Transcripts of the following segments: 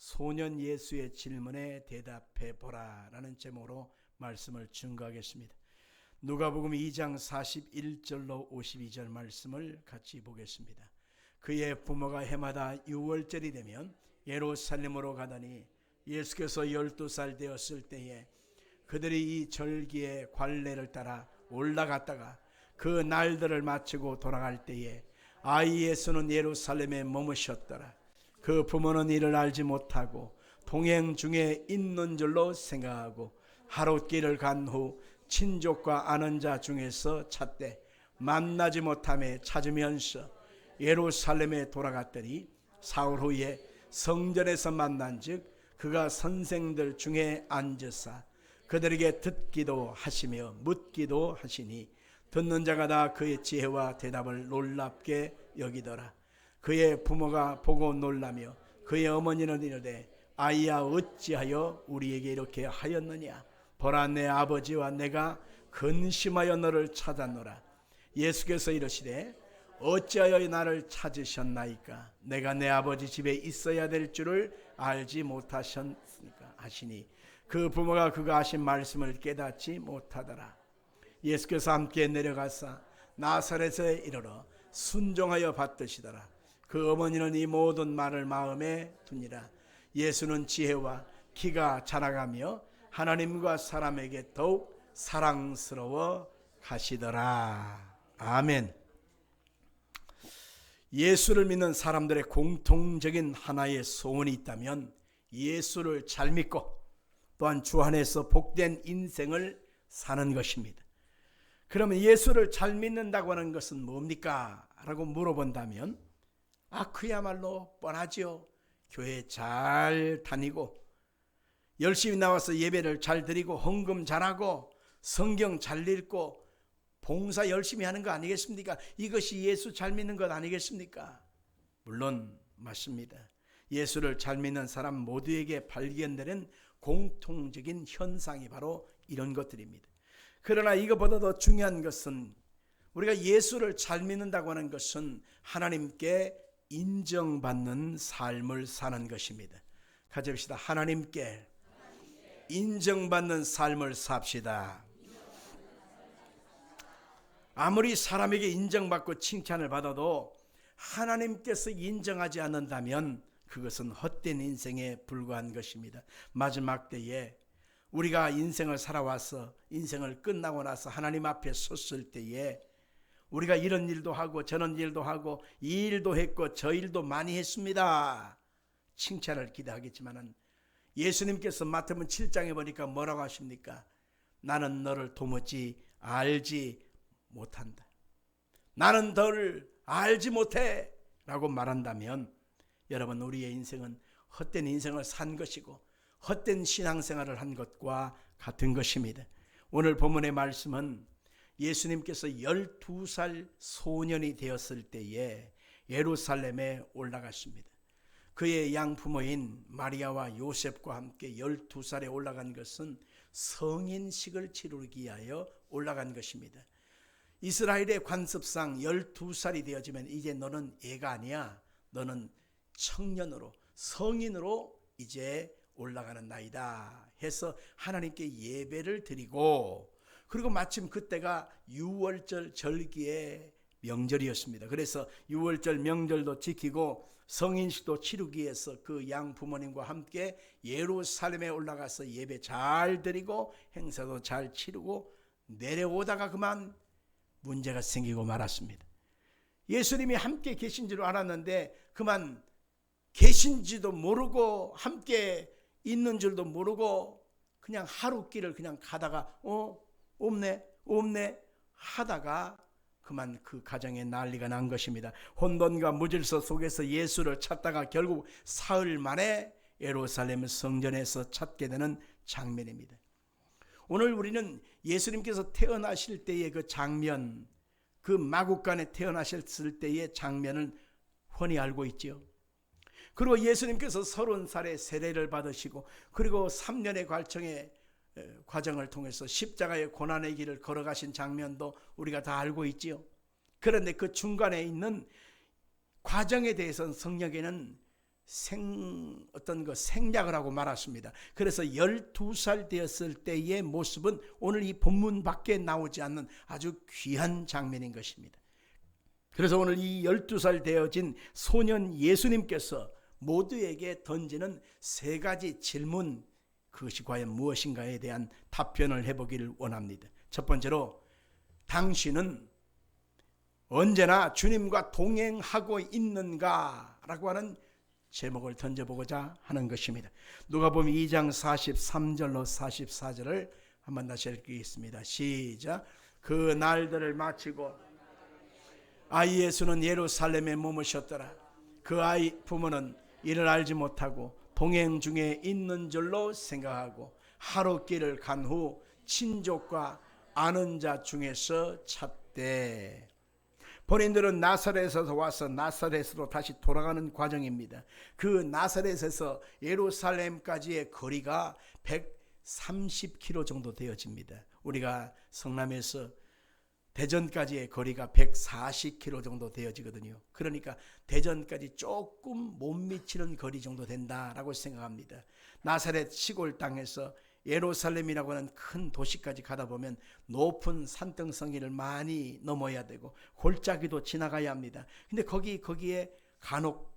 소년 예수의 질문에 대답해 보라라는 제목으로 말씀을 증거하겠습니다. 누가복음 2장 41절로 52절 말씀을 같이 보겠습니다. 그의 부모가 해마다 6월절이 되면 예루살렘으로 가더니 예수께서 12살 되었을 때에 그들이 이 절기의 관례를 따라 올라갔다가 그 날들을 마치고 돌아갈 때에 아이 예수는 예루살렘에 머무셨더라. 그 부모는 이를 알지 못하고 동행 중에 있는 줄로 생각하고 하룻길을 간 후 친족과 아는 자 중에서 찾되 만나지 못함에 찾으면서 예루살렘에 돌아갔더니 사흘 후에 성전에서 만난즉 그가 선생들 중에 앉으사 그들에게 듣기도 하시며 묻기도 하시니 듣는 자가 다 그의 지혜와 대답을 놀랍게 여기더라. 그의 부모가 보고 놀라며 그의 어머니는 이르되 아이야 어찌하여 우리에게 이렇게 하였느냐. 보라 내 아버지와 내가 근심하여 너를 찾았노라. 예수께서 이르시되 어찌하여 나를 찾으셨나이까. 내가 내 아버지 집에 있어야 될 줄을 알지 못하셨으니까 하시니 그 부모가 그가 하신 말씀을 깨닫지 못하더라. 예수께서 함께 내려가사 나사렛에 이르러 순종하여 받드시더라. 그 어머니는 이 모든 말을 마음에 두니라. 예수는 지혜와 키가 자라가며 하나님과 사람에게 더욱 사랑스러워 가시더라. 아멘. 예수를 믿는 사람들의 공통적인 하나의 소원이 있다면 예수를 잘 믿고 또한 주 안에서 복된 인생을 사는 것입니다. 그러면 예수를 잘 믿는다고 하는 것은 뭡니까? 라고 물어본다면 그야말로 뻔하죠. 교회 잘 다니고 열심히 나와서 예배를 잘 드리고 헌금 잘하고 성경 잘 읽고 봉사 열심히 하는 거 아니겠습니까? 이것이 예수 잘 믿는 것 아니겠습니까? 물론 맞습니다. 예수를 잘 믿는 사람 모두에게 발견되는 공통적인 현상이 바로 이런 것들입니다. 그러나 이것보다 더 중요한 것은 우리가 예수를 잘 믿는다고 하는 것은 하나님께 인정받는 삶을 사는 것입니다. 같이 합시다. 하나님께 인정받는 삶을 삽시다. 아무리 사람에게 인정받고 칭찬을 받아도 하나님께서 인정하지 않는다면 그것은 헛된 인생에 불과한 것입니다. 마지막 때에 우리가 인생을 살아와서 인생을 끝나고 나서 하나님 앞에 섰을 때에 우리가 이런 일도 하고 저런 일도 하고 이 일도 했고 저 일도 많이 했습니다. 칭찬을 기대하겠지만은 예수님께서 마태복음 7장에 보니까 뭐라고 하십니까? 나는 너를 도무지 알지 못한다. 나는 너를 알지 못해 라고 말한다면 여러분 우리의 인생은 헛된 인생을 산 것이고 헛된 신앙생활을 한 것과 같은 것입니다. 오늘 본문의 말씀은 예수님께서 12살 소년이 되었을 때에 예루살렘에 올라갔습니다. 그의 양부모인 마리아와 요셉과 함께 12살에 올라간 것은 성인식을 치르기 위하여 올라간 것입니다. 이스라엘의 관습상 12살이 되어지면 이제 너는 애가 아니야. 너는 청년으로 성인으로 이제 올라가는 나이다 해서 하나님께 예배를 드리고 그리고 마침 그때가 6월절 절기의 명절이었습니다. 그래서 6월절 명절도 지키고 성인식도 치르기 위해서 그 양 부모님과 함께 예루살렘에 올라가서 예배 잘 드리고 행사도 잘 치르고 내려오다가 그만 문제가 생기고 말았습니다. 예수님이 함께 계신 줄 알았는데 그만 계신지도 모르고 함께 있는 줄도 모르고 그냥 하루길을 그냥 가다가 없네 하다가 그만 그 가정에 난리가 난 것입니다. 혼돈과 무질서 속에서 예수를 찾다가 결국 사흘 만에 예루살렘 성전에서 찾게 되는 장면입니다. 오늘 우리는 예수님께서 태어나실 때의 그 장면, 그 마국간에 태어나셨을 때의 장면을 훤히 알고 있지요. 그리고 예수님께서 30살에 세례를 받으시고 그리고 3년의 과정을 통해서 십자가의 고난의 길을 걸어가신 장면도 우리가 다 알고 있지요. 그런데 그 중간에 있는 과정에 대해서는 성경에는 어떤 그 생략을 하고 말았습니다. 그래서 12살 되었을 때의 모습은 오늘 이 본문 밖에 나오지 않는 아주 귀한 장면인 것입니다. 그래서 오늘 이 12살 되어진 소년 예수님께서 모두에게 던지는 세 가지 질문, 그것이 과연 무엇인가에 대한 답변을 해보기를 원합니다. 첫 번째로, 당신은 언제나 주님과 동행하고 있는가? 라고 하는 제목을 던져보고자 하는 것입니다. 누가복음 2장 43절로 44절을 한번 다시 읽겠습니다. 시작. 그 날들을 마치고 아이 예수는 예루살렘에 머무셨더라. 그 아이 부모는 이를 알지 못하고 동행 중에 있는 줄로 생각하고 하루 길을 간 후 친족과 아는 자 중에서 찾되. 본인들은 나사렛에서 와서 나사렛으로 다시 돌아가는 과정입니다. 그 나사렛에서 예루살렘까지의 거리가 130km 정도 되어집니다. 우리가 성남에서 대전까지의 거리가 140km 정도 되어지거든요. 그러니까 대전까지 조금 못 미치는 거리 정도 된다라고 생각합니다. 나사렛 시골 땅에서 예루살렘이라고 하는 큰 도시까지 가다 보면 높은 산등성이를 많이 넘어야 되고 골짜기도 지나가야 합니다. 근데 거기에 간혹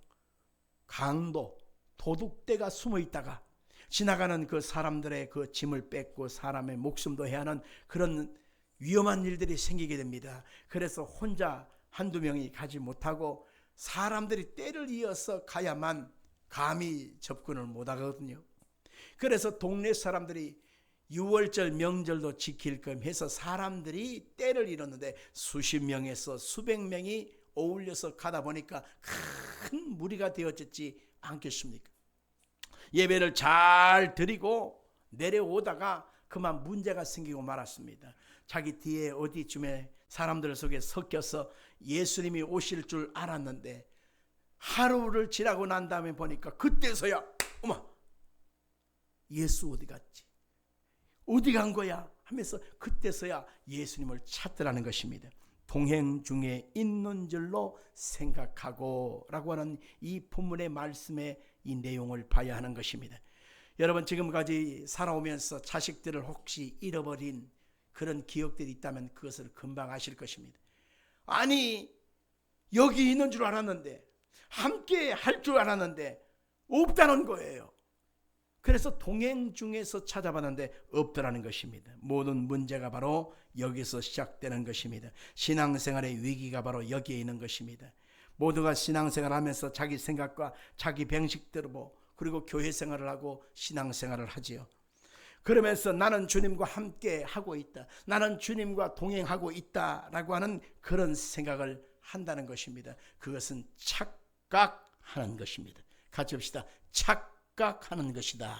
강도, 도둑대가 숨어 있다가 지나가는 그 사람들의 그 짐을 뺏고 사람의 목숨도 해야 하는 그런 위험한 일들이 생기게 됩니다. 그래서 혼자 한두 명이 가지 못하고 사람들이 때를 이어서 가야만 감히 접근을 못하거든요. 그래서 동네 사람들이 6월절 명절도 지킬 겸 해서 사람들이 때를 잃었는데 수십 명에서 수백 명이 어울려서 가다 보니까 큰 무리가 되어졌지 않겠습니까? 예배를 잘 드리고 내려오다가 그만 문제가 생기고 말았습니다. 자기 뒤에 어디쯤에 사람들 속에 섞여서 예수님이 오실 줄 알았는데 하루를 지나고 난 다음에 보니까 그때서야 어머, 예수 어디 갔지? 어디 간 거야? 하면서 그때서야 예수님을 찾더라는 것입니다. 동행 중에 있는 줄로 생각하고 라고 하는 이 본문의 말씀의 이 내용을 봐야 하는 것입니다. 여러분, 지금까지 살아오면서 자식들을 혹시 잃어버린 그런 기억들이 있다면 그것을 금방 아실 것입니다. 아니, 여기 있는 줄 알았는데, 함께 할 줄 알았는데 없다는 거예요. 그래서 동행 중에서 찾아봤는데 없더라는 것입니다. 모든 문제가 바로 여기서 시작되는 것입니다. 신앙생활의 위기가 바로 여기에 있는 것입니다. 모두가 신앙생활을 하면서 자기 생각과 자기 방식대로 그리고 교회 생활을 하고 신앙생활을 하지요. 그러면서 나는 주님과 함께 하고 있다, 나는 주님과 동행하고 있다라고 하는 그런 생각을 한다는 것입니다. 그것은 착각하는 것입니다. 같이 봅시다. 착각하는 것이다.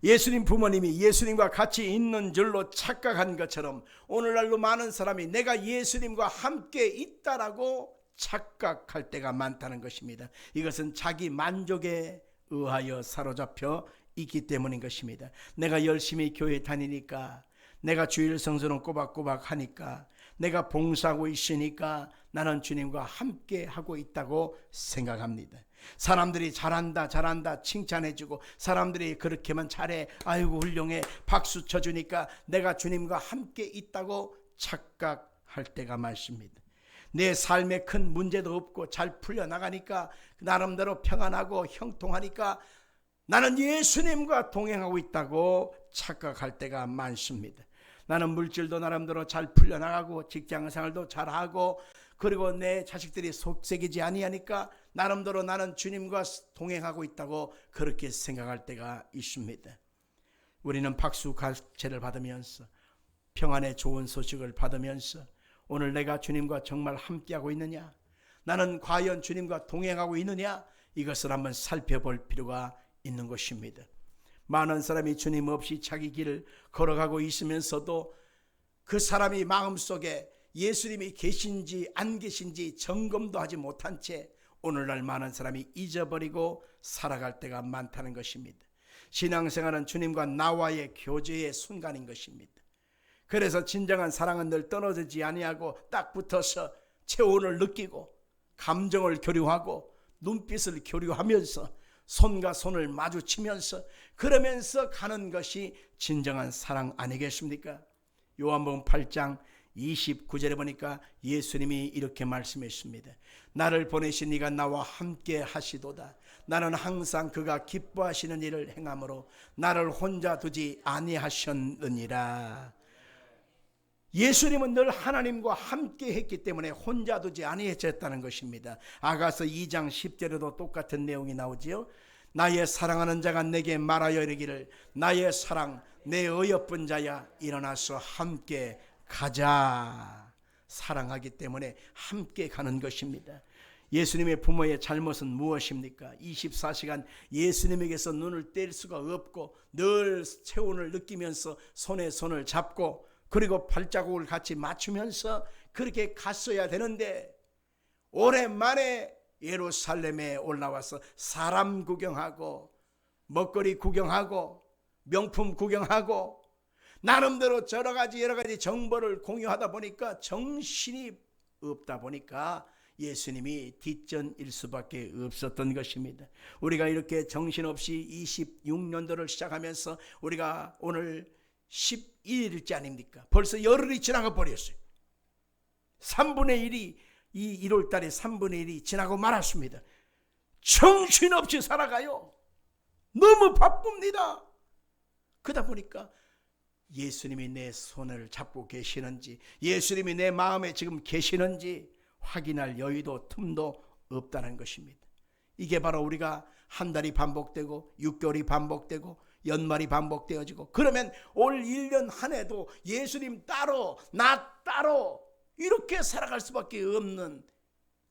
예수님 부모님이 예수님과 같이 있는 줄로 착각한 것처럼 오늘날도 많은 사람이 내가 예수님과 함께 있다라고 착각할 때가 많다는 것입니다. 이것은 자기 만족에 의하여 사로잡혀 있기 때문인 것입니다. 내가 열심히 교회 다니니까, 내가 주일 성수는 꼬박꼬박 하니까, 내가 봉사하고 있으니까 나는 주님과 함께 하고 있다고 생각합니다. 사람들이 잘한다 칭찬해주고, 사람들이 그렇게만 잘해, 아이고 훌륭해, 박수 쳐주니까 내가 주님과 함께 있다고 착각할 때가 많습니다. 내 삶에 큰 문제도 없고 잘 풀려나가니까, 나름대로 평안하고 형통하니까 나는 예수님과 동행하고 있다고 착각할 때가 많습니다. 나는 물질도 나름대로 잘 풀려나가고 직장생활도 잘하고, 그리고 내 자식들이 속색이지 아니하니까 나름대로 나는 주님과 동행하고 있다고 그렇게 생각할 때가 있습니다. 우리는 박수갈채를 받으면서, 평안의 좋은 소식을 받으면서 오늘 내가 주님과 정말 함께하고 있느냐, 나는 과연 주님과 동행하고 있느냐, 이것을 한번 살펴볼 필요가 있는 것입니다. 많은 사람이 주님 없이 자기 길을 걸어가고 있으면서도 그 사람이 마음속에 예수님이 계신지 안 계신지 점검도 하지 못한 채 오늘날 많은 사람이 잊어버리고 살아갈 때가 많다는 것입니다. 신앙생활은 주님과 나와의 교제의 순간인 것입니다. 그래서 진정한 사랑은 늘 떨어지지 아니하고 딱 붙어서 체온을 느끼고 감정을 교류하고 눈빛을 교류하면서 손과 손을 마주치면서 그러면서 가는 것이 진정한 사랑 아니겠습니까? 요한복음 8장 29절에 보니까 예수님이 이렇게 말씀했습니다. 나를 보내신 이가 나와 함께 하시도다. 나는 항상 그가 기뻐하시는 일을 행함으로 나를 혼자 두지 아니하셨느니라. 예수님은 늘 하나님과 함께 했기 때문에 혼자 두지 아니하셨다는 것입니다. 아가서 2장 10절에도 똑같은 내용이 나오지요. 나의 사랑하는 자가 내게 말하여 이르기를 나의 사랑 내 어여쁜 자야 일어나서 함께 가자. 사랑하기 때문에 함께 가는 것입니다. 예수님의 부모의 잘못은 무엇입니까? 24시간 예수님에게서 눈을 뗄 수가 없고 늘 체온을 느끼면서 손에 손을 잡고 그리고 발자국을 같이 맞추면서 그렇게 갔어야 되는데 오랜만에 예루살렘에 올라와서 사람 구경하고 먹거리 구경하고 명품 구경하고 나름대로 여러 가지 정보를 공유하다 보니까 정신이 없다 보니까 예수님이 뒷전일 수밖에 없었던 것입니다. 우리가 이렇게 정신없이 26년도를 시작하면서 우리가 오늘 11일째 아닙니까? 벌써 열흘이 지나가 버렸어요. 3분의 1이 이 1월 달에 3분의 1이 지나고 말았습니다. 정신없이 살아가요. 너무 바쁩니다. 그러다 보니까 예수님이 내 손을 잡고 계시는지 예수님이 내 마음에 지금 계시는지 확인할 여유도 틈도 없다는 것입니다. 이게 바로 우리가 한 달이 반복되고 6개월이 반복되고 연말이 반복되어지고 그러면 올 1년 한 해도 예수님 따로 나 따로 이렇게 살아갈 수밖에 없는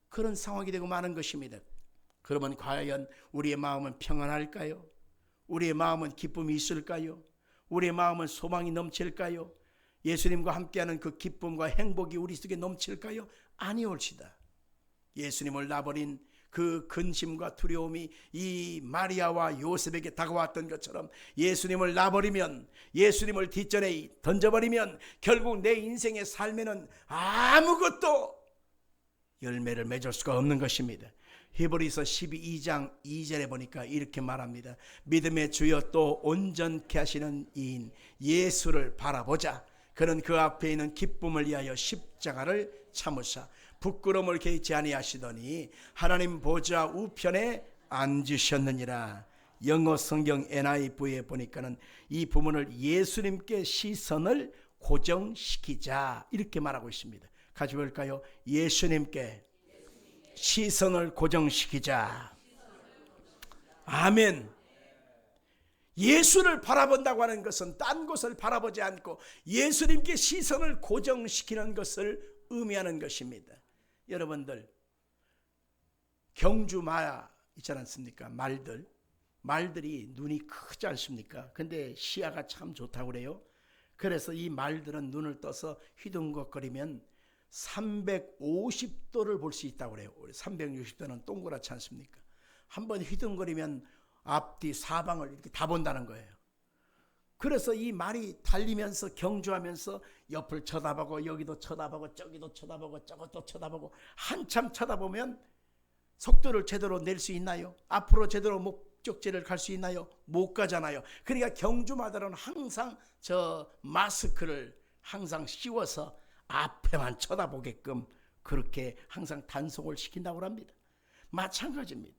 그런 상황이 되고 마는 것입니다. 그러면 과연 우리의 마음은 평안할까요? 우리의 마음은 기쁨이 있을까요? 우리의 마음은 소망이 넘칠까요? 예수님과 함께하는 그 기쁨과 행복이 우리 속에 넘칠까요? 아니올시다. 예수님을 놔버린 그 근심과 두려움이 이 마리아와 요셉에게 다가왔던 것처럼 예수님을 놔버리면 예수님을 뒷전에 던져버리면 결국 내 인생의 삶에는 아무것도 열매를 맺을 수가 없는 것입니다. 히브리서 12장 2절에 보니까 이렇게 말합니다. 믿음의 주여 또 온전케 하시는 이인 예수를 바라보자. 그는 그 앞에 있는 기쁨을 위하여 십자가를 참으사 부끄러움을 개의치 아니하시더니 하나님 보좌 우편에 앉으셨느니라. 영어 성경 NIV에 보니까는 이 부분을 예수님께 시선을 고정시키자 이렇게 말하고 있습니다. 같이 볼까요? 예수님께 시선을 고정시키자. 아멘. 예수를 바라본다고 하는 것은 딴 곳을 바라보지 않고 예수님께 시선을 고정시키는 것을 의미하는 것입니다. 여러분들 경주 마 있지 않습니까? 말들이 눈이 크지 않습니까? 근데 시야가 참 좋다고 그래요. 그래서 이 말들은 눈을 떠서 휘둥거리면 350도를 볼 수 있다고 그래요. 360도는 동그랗지 않습니까? 한번 휘둥거리면 앞뒤 사방을 이렇게 다 본다는 거예요. 그래서 이 말이 달리면서 경주하면서 옆을 쳐다보고 여기도 쳐다보고 저기도 쳐다보고 저것도 쳐다보고 한참 쳐다보면 속도를 제대로 낼 수 있나요? 앞으로 제대로 목적지를 갈 수 있나요? 못 가잖아요. 그러니까 경주마다는 항상 저 마스크를 항상 씌워서 앞에만 쳐다보게끔 그렇게 항상 단속을 시킨다고 합니다. 마찬가지입니다.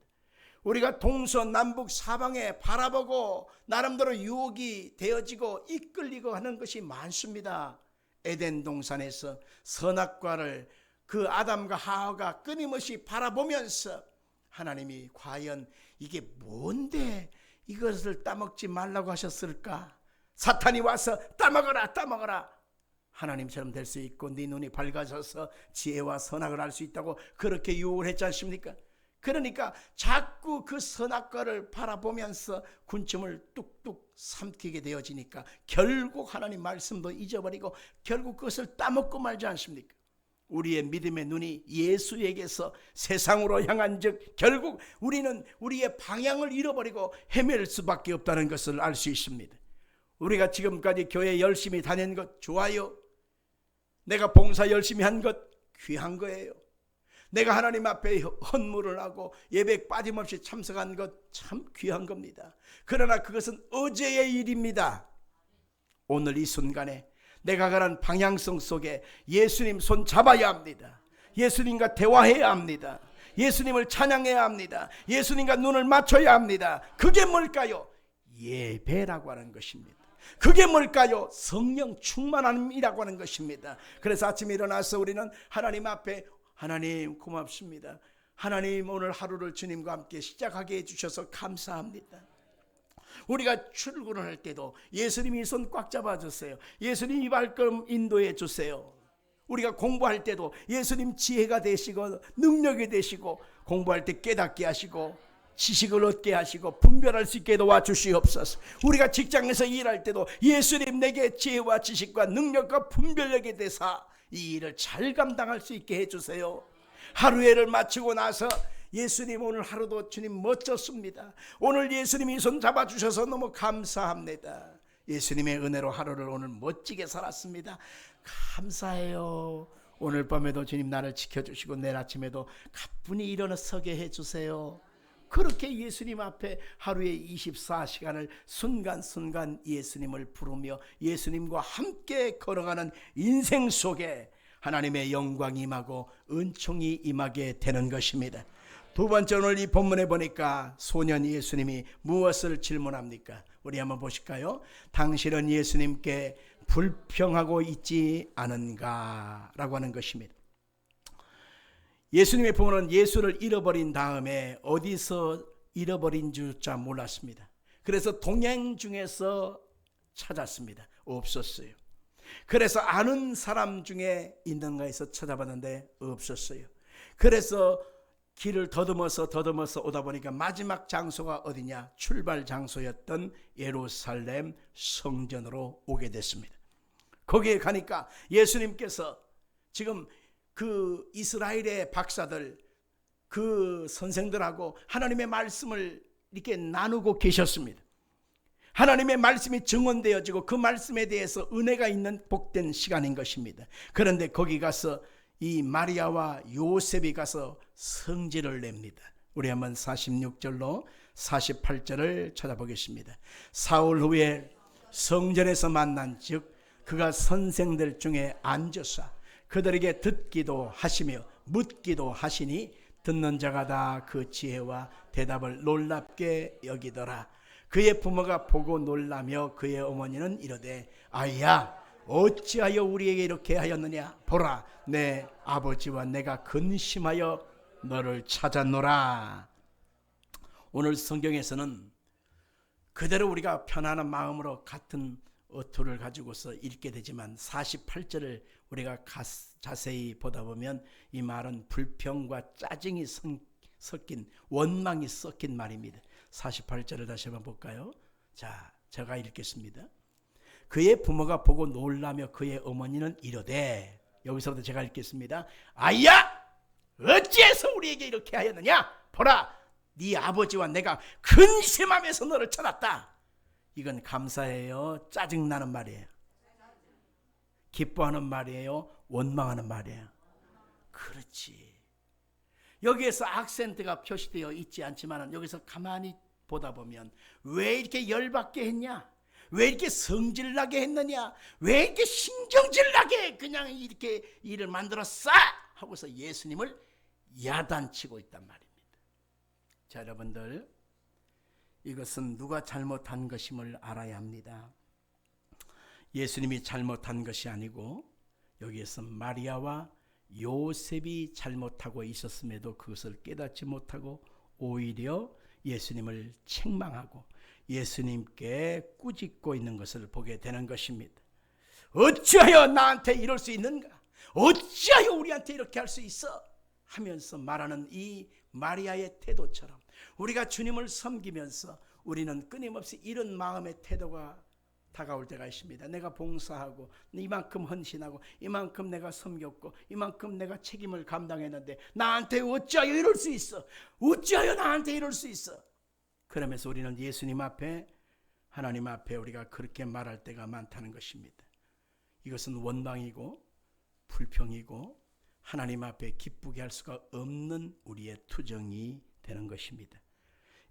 우리가 동서남북 사방에 바라보고 나름대로 유혹이 되어지고 이끌리고 하는 것이 많습니다. 에덴 동산에서 선악과를 그 아담과 하와가 끊임없이 바라보면서 하나님이 과연 이게 뭔데 이것을 따먹지 말라고 하셨을까? 사탄이 와서 따먹어라 따먹어라. 하나님처럼 될 수 있고 네 눈이 밝아져서 지혜와 선악을 알 수 있다고 그렇게 유혹을 했지 않습니까? 그러니까 자꾸 그 선악과를 바라보면서 군침을 뚝뚝 삼키게 되어지니까 결국 하나님 말씀도 잊어버리고 결국 그것을 따먹고 말지 않습니까? 우리의 믿음의 눈이 예수에게서 세상으로 향한 즉 결국 우리는 우리의 방향을 잃어버리고 헤맬 수밖에 없다는 것을 알 수 있습니다. 우리가 지금까지 교회 열심히 다닌 것 좋아요. 내가 봉사 열심히 한 것 귀한 거예요. 내가 하나님 앞에 헌물을 하고 예배 빠짐없이 참석한 것 참 귀한 겁니다. 그러나 그것은 어제의 일입니다. 오늘 이 순간에 내가 가는 방향성 속에 예수님 손 잡아야 합니다. 예수님과 대화해야 합니다. 예수님을 찬양해야 합니다. 예수님과 눈을 맞춰야 합니다. 그게 뭘까요? 예배라고 하는 것입니다. 그게 뭘까요? 성령 충만함이라고 하는 것입니다. 그래서 아침에 일어나서 우리는 하나님 앞에, 하나님 고맙습니다. 하나님 오늘 하루를 주님과 함께 시작하게 해주셔서 감사합니다. 우리가 출근을 할 때도 예수님이 손 꽉 잡아주세요. 예수님이 발걸음 인도해 주세요. 우리가 공부할 때도 예수님 지혜가 되시고 능력이 되시고 공부할 때 깨닫게 하시고 지식을 얻게 하시고 분별할 수 있게 도와주시옵소서. 우리가 직장에서 일할 때도 예수님 내게 지혜와 지식과 능력과 분별력이 되사 이 일을 잘 감당할 수 있게 해주세요. 하루에를 마치고 나서 예수님 오늘 하루도 주님 멋졌습니다. 오늘 예수님이 손 잡아주셔서 너무 감사합니다. 예수님의 은혜로 하루를 오늘 멋지게 살았습니다. 감사해요. 오늘 밤에도 주님 나를 지켜주시고 내일 아침에도 가뿐히 일어나서게 해주세요. 그렇게 예수님 앞에 하루의 24시간을 순간순간 예수님을 부르며 예수님과 함께 걸어가는 인생 속에 하나님의 영광이 임하고 은총이 임하게 되는 것입니다. 두 번째, 오늘 이 본문에 보니까 소년 예수님이 무엇을 질문합니까? 우리 한번 보실까요? 당신은 예수님께 불평하고 있지 않은가? 라고 하는 것입니다. 예수님의 부모는 예수를 잃어버린 다음에 어디서 잃어버린 줄자 몰랐습니다. 그래서 동행 중에서 찾았습니다. 없었어요. 그래서 아는 사람 중에 있는가 해서 찾아봤는데 없었어요. 그래서 길을 더듬어서 오다 보니까 마지막 장소가 어디냐? 출발 장소였던 예루살렘 성전으로 오게 됐습니다. 거기에 가니까 예수님께서 지금 그 이스라엘의 박사들, 그 선생들하고 하나님의 말씀을 이렇게 나누고 계셨습니다. 하나님의 말씀이 증언되어지고 그 말씀에 대해서 은혜가 있는 복된 시간인 것입니다. 그런데 거기 가서 이 마리아와 요셉이 가서 성질을 냅니다. 우리 한번 46절로 48절을 찾아보겠습니다. 사흘 후에 성전에서 만난 즉 그가 선생들 중에 앉으사 그들에게 듣기도 하시며 묻기도 하시니 듣는 자가 다 그 지혜와 대답을 놀랍게 여기더라. 그의 부모가 보고 놀라며 그의 어머니는 이르되 아이야 어찌하여 우리에게 이렇게 하였느냐? 보라 내 아버지와 내가 근심하여 너를 찾았노라. 오늘 성경에서는 그대로 우리가 편안한 마음으로 같은 어투를 가지고서 읽게 되지만 48절을 우리가 자세히 보다 보면 이 말은 불평과 짜증이 섞인 원망이 섞인 말입니다. 48절을 다시 한번 볼까요? 자, 제가 읽겠습니다. 그의 부모가 보고 놀라며 그의 어머니는 이르되, 여기서부터 제가 읽겠습니다. 아이야 어찌해서 우리에게 이렇게 하였느냐? 보라 네 아버지와 내가 근심하면서 너를 찾았다. 이건 감사해요? 짜증나는 말이에요? 기뻐하는 말이에요? 원망하는 말이에요? 그렇지. 여기에서 악센트가 표시되어 있지 않지만 여기서 가만히 보다 보면 왜 이렇게 열받게 했냐? 왜 이렇게 성질나게 했느냐? 왜 이렇게 신경질나게 그냥 이렇게 일을 만들었어? 하고서 예수님을 야단치고 있단 말입니다. 자, 여러분들 이것은 누가 잘못한 것임을 알아야 합니다. 예수님이 잘못한 것이 아니고 여기에서 마리아와 요셉이 잘못하고 있었음에도 그것을 깨닫지 못하고 오히려 예수님을 책망하고 예수님께 꾸짖고 있는 것을 보게 되는 것입니다. 어찌하여 나한테 이럴 수 있는가? 어찌하여 우리한테 이렇게 할 수 있어? 하면서 말하는 이 마리아의 태도처럼 우리가 주님을 섬기면서 우리는 끊임없이 이런 마음의 태도가 다가올 때가 있습니다. 내가 봉사하고 이만큼 헌신하고 이만큼 내가 섬겼고 이만큼 내가 책임을 감당했는데 나한테 어찌하여 이럴 수 있어? 어찌하여 나한테 이럴 수 있어? 그러면서 우리는 예수님 앞에 하나님 앞에 우리가 그렇게 말할 때가 많다는 것입니다. 이것은 원망이고 불평이고 하나님 앞에 기쁘게 할 수가 없는 우리의 투정이 되는 것입니다.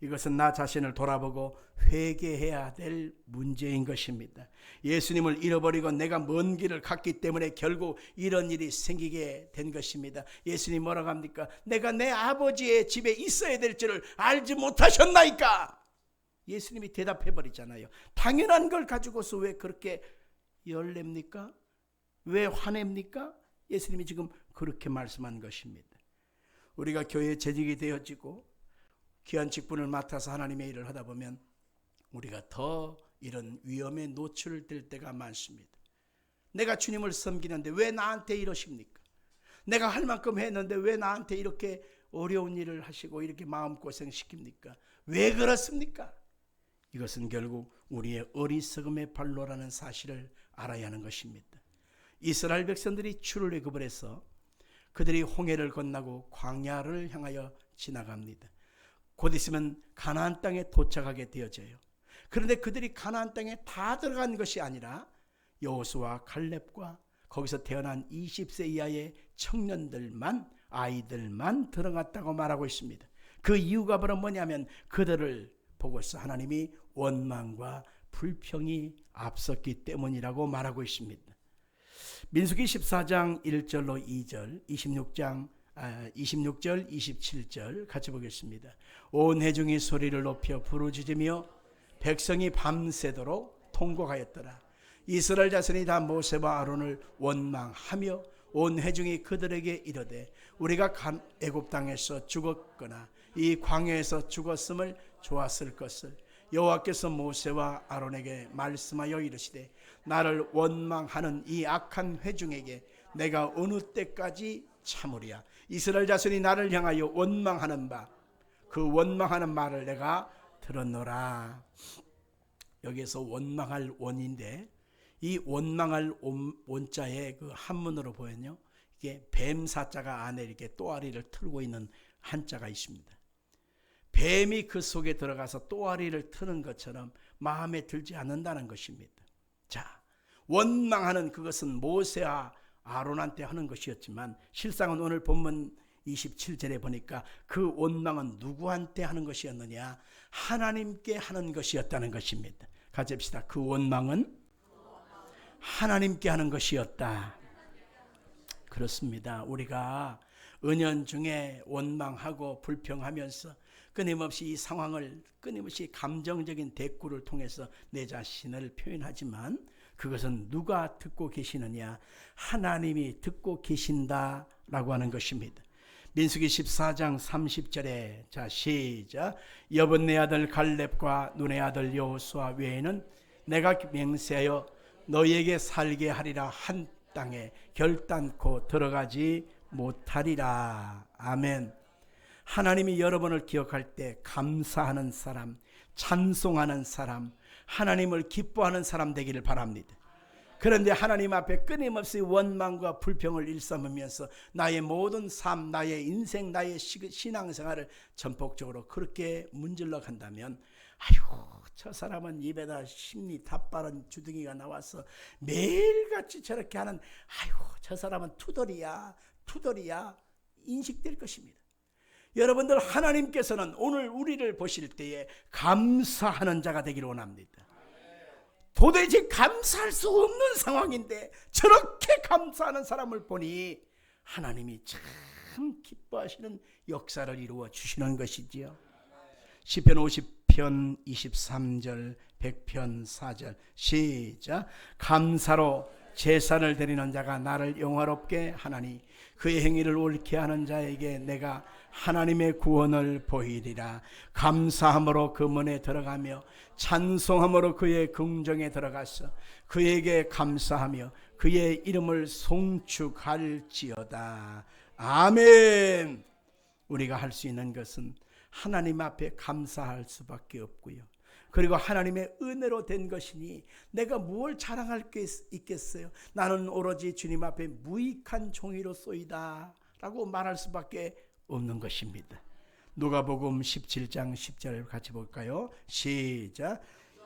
이것은 나 자신을 돌아보고 회개해야 될 문제인 것입니다. 예수님을 잃어버리고 내가 먼 길을 갔기 때문에 결국 이런 일이 생기게 된 것입니다. 예수님 뭐라고 합니까? 내가 내 아버지의 집에 있어야 될 줄을 알지 못하셨나이까? 예수님이 대답해 버리잖아요. 당연한 걸 가지고서 왜 그렇게 열냅니까? 왜 화냅니까? 예수님이 지금 그렇게 말씀한 것입니다. 우리가 교회에 재직이 되어지고 귀한 직분을 맡아서 하나님의 일을 하다 보면 우리가 더 이런 위험에 노출될 때가 많습니다. 내가 주님을 섬기는데 왜 나한테 이러십니까? 내가 할 만큼 했는데 왜 나한테 이렇게 어려운 일을 하시고 이렇게 마음고생 시킵니까? 왜 그렇습니까? 이것은 결국 우리의 어리석음의 발로라는 사실을 알아야 하는 것입니다. 이스라엘 백성들이 출애굽을 해서 그들이 홍해를 건너고 광야를 향하여 지나갑니다. 곧 있으면 가나안 땅에 도착하게 되어져요. 그런데 그들이 가나안 땅에 다 들어간 것이 아니라 여호수아와 갈렙과 거기서 태어난 20세 이하의 청년들만, 아이들만 들어갔다고 말하고 있습니다. 그 이유가 바로 뭐냐면 그들을 보고서 하나님이 원망과 불평이 앞섰기 때문이라고 말하고 있습니다. 민수기 14장 1절로 2절, 26절 27절 같이 보겠습니다. 온 회중이 소리를 높여 부르짖으며 백성이 밤새도록 통곡하였더라. 이스라엘 자손이 다 모세와 아론을 원망하며 온 회중이 그들에게 이르되 우리가 애굽 땅에서 죽었거나 이 광야에서 죽었음을 좋았을 것을 여호와께서 모세와 아론에게 말씀하여 이르시되 나를 원망하는 이 악한 회중에게 내가 어느 때까지 참으랴. 이스라엘 자손이 나를 향하여 원망하는 바, 그 원망하는 말을 내가 들었노라. 여기에서 원망할 원인데 이 원망할 원자의 그 한문으로 보면요, 이게 뱀사자가 안에 이렇게 또아리를 틀고 있는 한자가 있습니다. 뱀이 그 속에 들어가서 또아리를 트는 것처럼 마음에 들지 않는다는 것입니다. 자, 원망하는 그것은 모세와 아론한테 하는 것이었지만 실상은 오늘 본문 27절에 보니까 그 원망은 누구한테 하는 것이었느냐? 하나님께 하는 것이었다는 것입니다. 같이 합시다. 그 원망은 하나님께 하는 것이었다. 그렇습니다. 우리가 은연중에 원망하고 불평하면서 끊임없이 이 상황을 끊임없이 감정적인 대꾸를 통해서 내 자신을 표현하지만 그것은 누가 듣고 계시느냐? 하나님이 듣고 계신다라고 하는 것입니다. 민수기 14장 30절에 자 시작. 여분네 아들 갈렙과 눈의 아들 여호수아 외에는 내가 맹세하여 너희에게 살게 하리라 한 땅에 결단코 들어가지 못하리라. 아멘. 하나님이 여러분을 기억할 때 감사하는 사람, 찬송하는 사람, 하나님을 기뻐하는 사람 되기를 바랍니다. 그런데 하나님 앞에 끊임없이 원망과 불평을 일삼으면서 나의 모든 삶, 나의 인생, 나의 신앙생활을 전폭적으로 그렇게 문질러 간다면 아이고 저 사람은 입에다 심리 닷바른 주둥이가 나와서 매일같이 저렇게 하는 아이고 저 사람은 투덜이야 인식될 것입니다. 여러분들 하나님께서는 오늘 우리를 보실 때에 감사하는 자가 되기를 원합니다. 도대체 감사할 수 없는 상황인데 저렇게 감사하는 사람을 보니 하나님이 참 기뻐하시는 역사를 이루어 주시는 것이지요. 시편 50편 23절 100편 4절 시작. 감사로 제사를 드리는 자가 나를 영화롭게 하나니 그의 행위를 옳게 하는 자에게 내가 하나님의 구원을 보이리라. 감사함으로 그 문에 들어가며 찬송함으로 그의 궁정에 들어가서 그에게 감사하며 그의 이름을 송축할지어다. 아멘. 우리가 할 수 있는 것은 하나님 앞에 감사할 수밖에 없고요. 그리고 하나님의 은혜로 된 것이니 내가 뭘 자랑할 게 있겠어요? 나는 오로지 주님 앞에 무익한 종이로소이다 라고 말할 수밖에 없는 것입니다. 누가복음 17장 10절 같이 볼까요? 시작.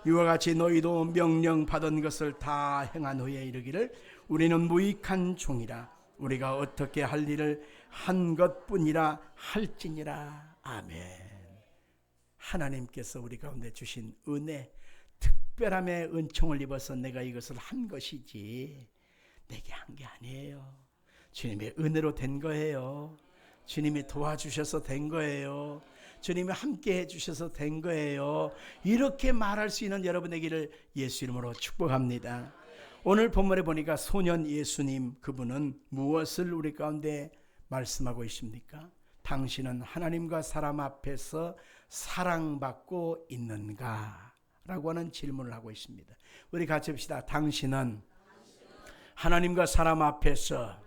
이와 같이 너희도 명령받은 것을 다 행한 후에 이르기를 우리는 무익한 종이라 우리가 어떻게 할 일을 한 것뿐이라 할지니라. 아멘. 하나님께서 우리 가운데 주신 은혜, 특별함의 은총을 입어서 내가 이것을 한 것이지 내게 한 게 아니에요. 주님의 은혜로 된 거예요. 주님이 도와주셔서 된 거예요. 주님이 함께 해주셔서 된 거예요. 이렇게 말할 수 있는 여러분에게를 예수 이름으로 축복합니다. 오늘 본문에 보니까 소년 예수님, 그분은 무엇을 우리 가운데 말씀하고 있습니까? 당신은 하나님과 사람 앞에서 사랑받고 있는가? 라고 하는 질문을 하고 있습니다. 우리 같이 합시다. 당신은 하나님과 사람 앞에서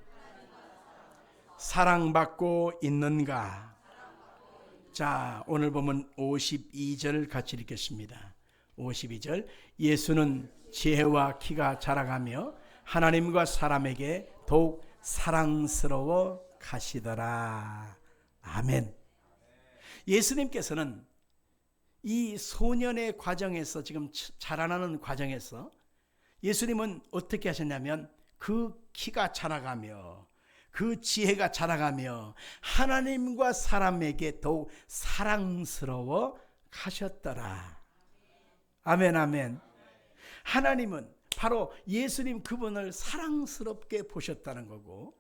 사랑받고 있는가? 자, 오늘 보면 52절 같이 읽겠습니다. 52절. 예수는 지혜와 키가 자라가며 하나님과 사람에게 더욱 사랑스러워 가시더라. 아멘. 예수님께서는 이 소년의 과정에서, 지금 자라나는 과정에서 예수님은 어떻게 하셨냐면 그 키가 자라가며 그 지혜가 자라가며 하나님과 사람에게 더욱 사랑스러워 가셨더라. 아멘, 아멘. 하나님은 바로 예수님 그분을 사랑스럽게 보셨다는 거고,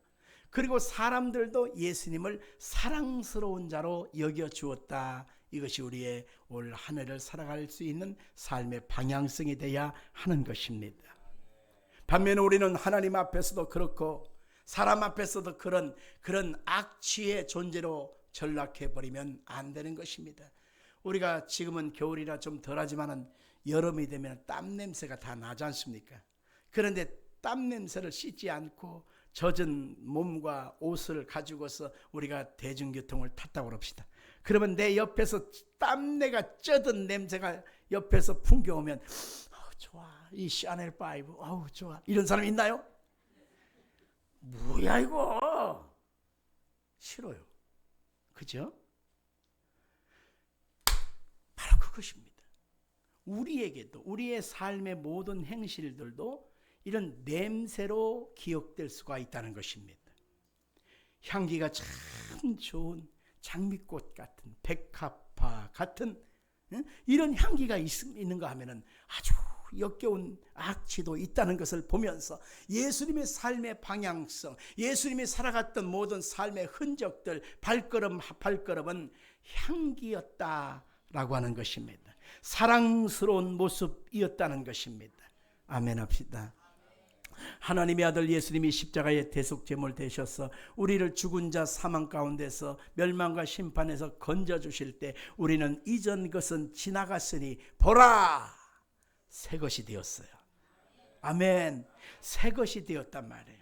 그리고 사람들도 예수님을 사랑스러운 자로 여겨 주었다. 이것이 우리의 올 한 해를 살아갈 수 있는 삶의 방향성이 되어야 하는 것입니다. 반면에 우리는 하나님 앞에서도 그렇고 사람 앞에서도 그런 악취의 존재로 전락해버리면 안 되는 것입니다. 우리가 지금은 겨울이라 좀 덜하지만 여름이 되면 땀 냄새가 다 나지 않습니까? 그런데 땀 냄새를 씻지 않고 젖은 몸과 옷을 가지고서 우리가 대중교통을 탔다고 합시다. 그러면 내 옆에서 땀내가 쩌든 냄새가 옆에서 풍겨오면 좋아, 이 샤넬 5 좋아, 이런 사람 있나요? 뭐야 이거, 싫어요. 그죠? 바로 그것입니다. 우리에게도, 우리의 삶의 모든 행실들도 이런 냄새로 기억될 수가 있다는 것입니다. 향기가 참 좋은 장미꽃 같은, 백합화 같은 이런 향기가 있는가 하면은 아주 역겨운 악취도 있다는 것을 보면서 예수님의 삶의 방향성, 예수님이 살아갔던 모든 삶의 흔적들, 발걸음은 향기였다라고 하는 것입니다. 사랑스러운 모습이었다는 것입니다. 아멘 합시다. 하나님의 아들 예수님이 십자가의 대속제물 되셔서 우리를 죽은 자 사망 가운데서 멸망과 심판에서 건져주실 때 우리는 이전 것은 지나갔으니 보라, 새 것이 되었어요. 아멘. 새 것이 되었단 말이에요.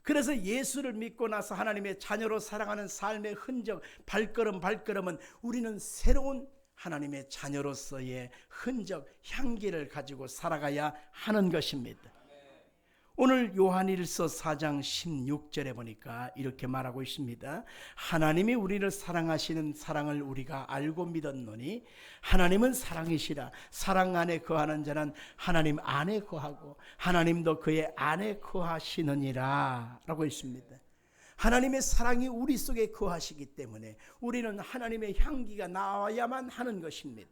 그래서 예수를 믿고 나서 하나님의 자녀로 살아가는 삶의 흔적, 발걸음은 우리는 새로운 하나님의 자녀로서의 흔적, 향기를 가지고 살아가야 하는 것입니다. 오늘 요한일서 4장 16절에 보니까 이렇게 말하고 있습니다. 하나님이 우리를 사랑하시는 사랑을 우리가 알고 믿었노니 하나님은 사랑이시라. 사랑 안에 거하는 자는 하나님 안에 거하고 하나님도 그의 안에 거하시느니라 라고 있습니다. 하나님의 사랑이 우리 속에 거하시기 때문에 우리는 하나님의 향기가 나와야만 하는 것입니다.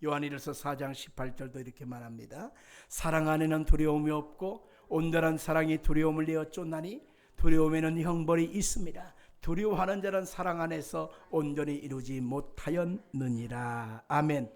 요한일서 4장 18절도 이렇게 말합니다. 사랑 안에는 두려움이 없고 온전한 사랑이 두려움을 내어 쫓나니 두려움에는 형벌이 있습니다. 두려워하는 자는 사랑 안에서 온전히 이루지 못하였느니라. 아멘.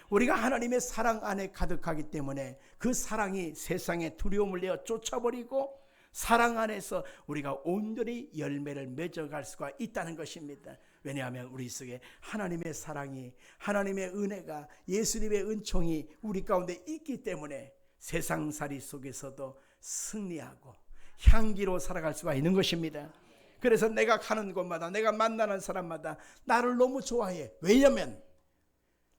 우리가 하나님의 사랑 안에 가득하기 때문에 그 사랑이 세상의 두려움을 내어 쫓아버리고 사랑 안에서 우리가 온전히 열매를 맺어갈 수가 있다는 것입니다. 왜냐하면 우리 속에 하나님의 사랑이, 하나님의 은혜가, 예수님의 은총이 우리 가운데 있기 때문에 세상살이 속에서도 승리하고 향기로 살아갈 수가 있는 것입니다. 그래서 내가 가는 곳마다, 내가 만나는 사람마다 나를 너무 좋아해. 왜냐하면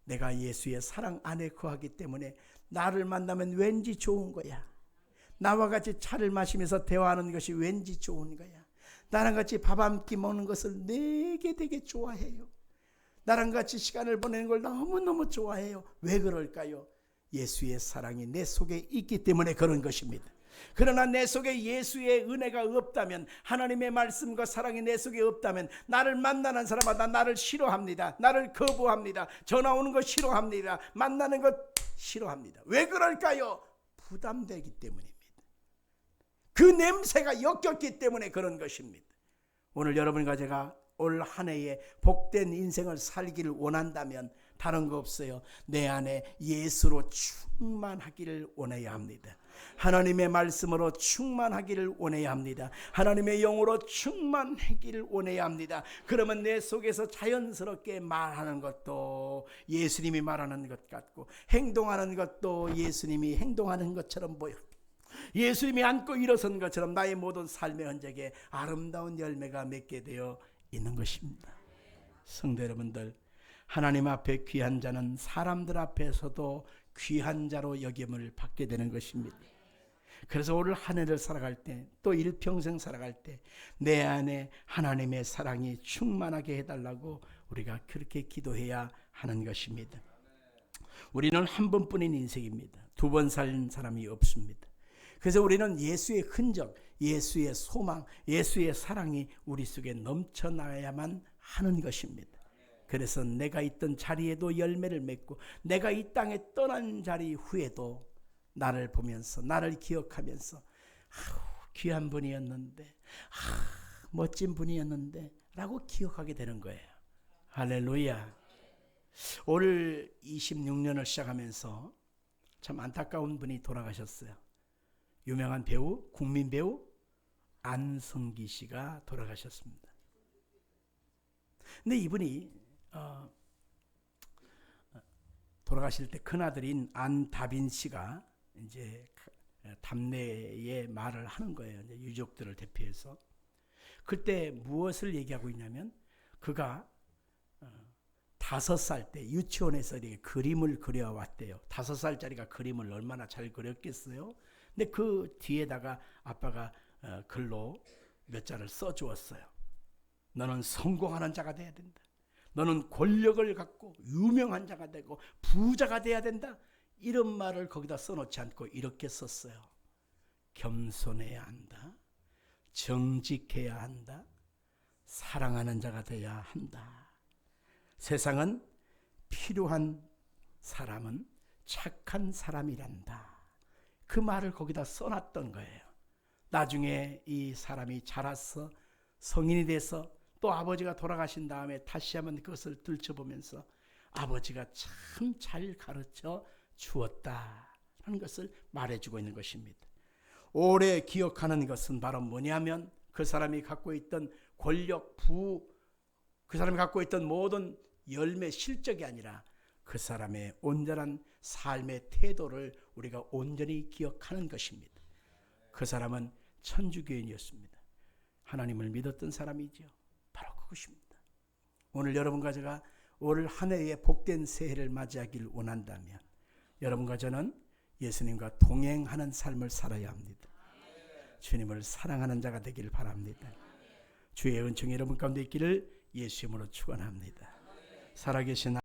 내가 예수의 사랑 안에 거하기 때문에 나를 만나면 왠지 좋은 거야. 나와 같이 차를 마시면서 대화하는 것이 왠지 좋은 거야. 나랑 같이 밥 한 끼 먹는 것을 되게 좋아해요. 나랑 같이 시간을 보내는 걸 너무너무 좋아해요. 왜 그럴까요? 예수의 사랑이 내 속에 있기 때문에 그런 것입니다. 그러나 내 속에 예수의 은혜가 없다면, 하나님의 말씀과 사랑이 내 속에 없다면 나를 만나는 사람마다 나를 싫어합니다. 나를 거부합니다. 전화 오는 거 싫어합니다. 만나는 것 싫어합니다. 왜 그럴까요? 부담되기 때문입니다. 그 냄새가 역겹기 때문에 그런 것입니다. 오늘 여러분과 제가 올 한 해에 복된 인생을 살기를 원한다면 다른 거 없어요. 내 안에 예수로 충만하기를 원해야 합니다. 하나님의 말씀으로 충만하기를 원해야 합니다. 하나님의 영으로 충만하기를 원해야 합니다. 그러면 내 속에서 자연스럽게 말하는 것도 예수님이 말하는 것 같고, 행동하는 것도 예수님이 행동하는 것처럼 보여. 예수님이 안고 일어선 것처럼 나의 모든 삶의 흔적에 아름다운 열매가 맺게 되어 있는 것입니다. 성도 여러분들, 하나님 앞에 귀한 자는 사람들 앞에서도 귀한 자로 여김을 받게 되는 것입니다. 그래서 오늘 한 해를 살아갈 때, 또 일평생 살아갈 때 내 안에 하나님의 사랑이 충만하게 해달라고 우리가 그렇게 기도해야 하는 것입니다. 우리는 한 번뿐인 인생입니다. 두 번 살 사람이 없습니다. 그래서 우리는 예수의 흔적, 예수의 소망, 예수의 사랑이 우리 속에 넘쳐나야만 하는 것입니다. 그래서 내가 있던 자리에도 열매를 맺고, 내가 이 땅에 떠난 자리 후에도 나를 보면서, 나를 기억하면서 귀한 분이었는데, 멋진 분이었는데 라고 기억하게 되는 거예요. 할렐루야. 올 26년을 시작하면서 참 안타까운 분이 돌아가셨어요. 유명한 배우, 국민 배우 안성기 씨가 돌아가셨습니다. 근데 이분이 돌아가실 때 큰아들인 안다빈 씨가 이제 답례의 말을 하는 거예요. 이제 유족들을 대표해서. 그때 무엇을 얘기하고 있냐면, 그가 5살 때 유치원에서 이렇게 그림을 그려왔대요. 5살짜리가 그림을 얼마나 잘 그렸겠어요? 근데 그 뒤에다가 아빠가 글로 몇 자를 써주었어요. 너는 성공하는 자가 돼야 된다. 너는 권력을 갖고 유명한 자가 되고 부자가 돼야 된다. 이런 말을 거기다 써놓지 않고 이렇게 썼어요. 겸손해야 한다. 정직해야 한다. 사랑하는 자가 돼야 한다. 세상은 필요한 사람은 착한 사람이란다. 그 말을 거기다 써놨던 거예요. 나중에 이 사람이 자라서 성인이 돼서 또 아버지가 돌아가신 다음에 다시 한번 그것을 들춰보면서 아버지가 참 잘 가르쳐 주었다라는 것을 말해주고 있는 것입니다. 오래 기억하는 것은 바로 뭐냐면, 그 사람이 갖고 있던 권력, 그 사람이 갖고 있던 모든 열매, 실적이 아니라 그 사람의 온전한 삶의 태도를 우리가 온전히 기억하는 것입니다. 그 사람은 천주교인이었습니다. 하나님을 믿었던 사람이죠. 바로 그것입니다. 오늘 여러분과 제가 올 한 해의 복된 새해를 맞이하길 원한다면 여러분과 저는 예수님과 동행하는 삶을 살아야 합니다. 주님을 사랑하는 자가 되길 바랍니다. 주의 은총이 여러분 가운데 있기를 예수 이름으로 축원합니다. 살아계신